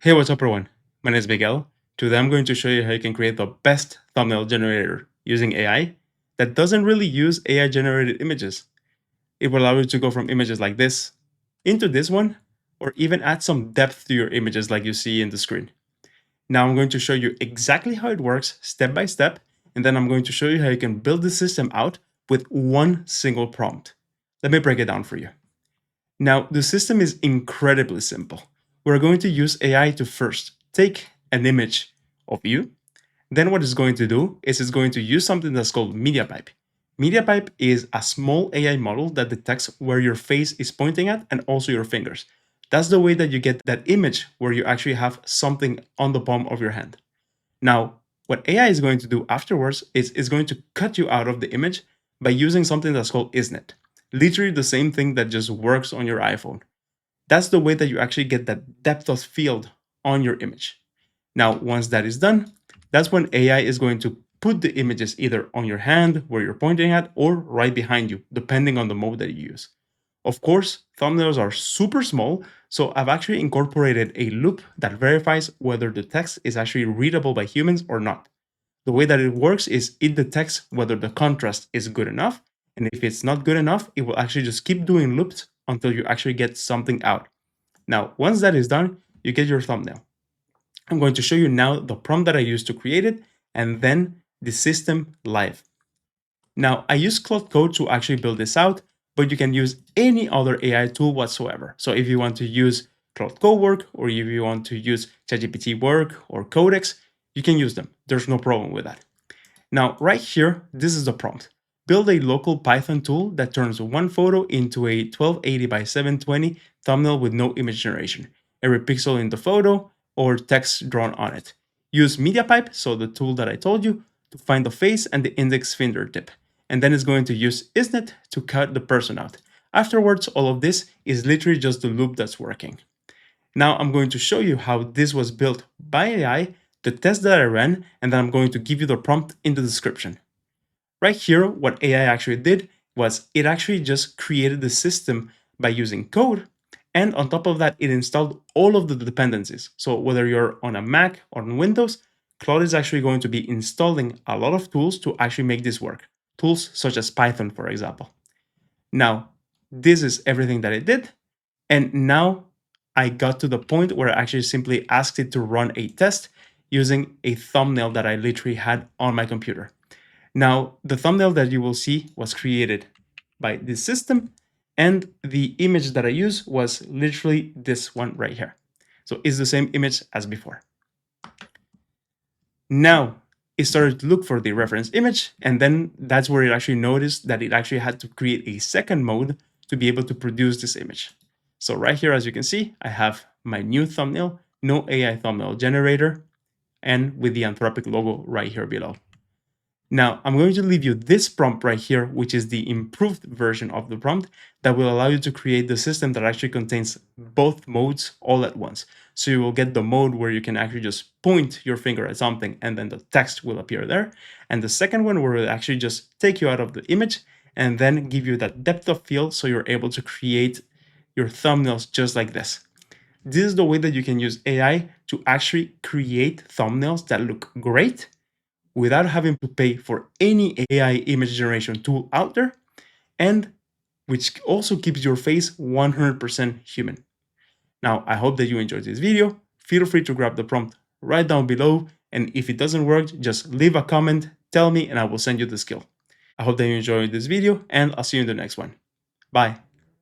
Hey, what's up everyone? My name is Miguel. Today I'm going to show you how you can create the best thumbnail generator using AI that doesn't really use AI generated images. It will allow you to go from images like this into this one, or even add some depth to your images like you see in the screen. Now I'm going to show you exactly how it works step by step, and then I'm going to show you how you can build the system out with one single prompt. Let me break it down for you. Now, the system is incredibly simple. We're going to use AI to first take an image of you. Then what it's going to do is it's going to use something that's called MediaPipe. MediaPipe is a small AI model that detects where your face is pointing at and also your fingers. That's the way that you get that image where you actually have something on the palm of your hand. Now, what AI is going to do afterwards is it's going to cut you out of the image by using something that's called isnet. Literally the same thing that just works on your iPhone. That's the way that you actually get that depth of field on your image. Now, once that is done, that's when AI is going to put the images either on your hand where you're pointing at or right behind you, depending on the mode that you use. Of course, thumbnails are super small, so I've actually incorporated a loop that verifies whether the text is actually readable by humans or not. The way that it works is it detects whether the contrast is good enough, and if it's not good enough, it will actually just keep doing loops until you actually get something out. Now, once that is done, you get your thumbnail. I'm going to show you now the prompt that I used to create it, and then the system live. Now, I use Claude Code to actually build this out, but you can use any other AI tool whatsoever. So if you want to use Claude Code work, or if you want to use ChatGPT work or Codex, you can use them. There's no problem with that. Now, right here, this is the prompt. Build a local Python tool that turns one photo into a 1280 by 720 thumbnail with no image generation, every pixel in the photo or text drawn on it. Use MediaPipe, so the tool that I told you, to find the face and the index fingertip. And then it's going to use isnet to cut the person out. Afterwards, all of this is literally just the loop that's working. Now I'm going to show you how this was built by AI, the test that I ran, and then I'm going to give you the prompt in the description. Right here, what AI actually did was it actually just created the system by using code. And on top of that, it installed all of the dependencies. So whether you're on a Mac or on Windows, Claude is actually going to be installing a lot of tools to actually make this work. Tools such as Python, for example. Now, this is everything that it did. And now I got to the point where I actually simply asked it to run a test using a thumbnail that I literally had on my computer. Now, the thumbnail that you will see was created by this system, and the image that I use was literally this one right here. So it's the same image as before. Now, it started to look for the reference image, and then that's where it actually noticed that it actually had to create a second mode to be able to produce this image. So right here, as you can see, I have my new thumbnail, no AI thumbnail generator, and with the Anthropic logo right here below. Now, I'm going to leave you this prompt right here, which is the improved version of the prompt that will allow you to create the system that actually contains both modes all at once. So you will get the mode where you can actually just point your finger at something and then the text will appear there. And the second one where it will actually just take you out of the image and then give you that depth of field so you're able to create your thumbnails just like this. This is the way that you can use AI to actually create thumbnails that look great without having to pay for any AI image generation tool out there, and which also keeps your face 100% human. Now, I hope that you enjoyed this video. Feel free to grab the prompt right down below, and if it doesn't work, just leave a comment, tell me, and I will send you the skill. I hope that you enjoyed this video, and I'll see you in the next one. Bye.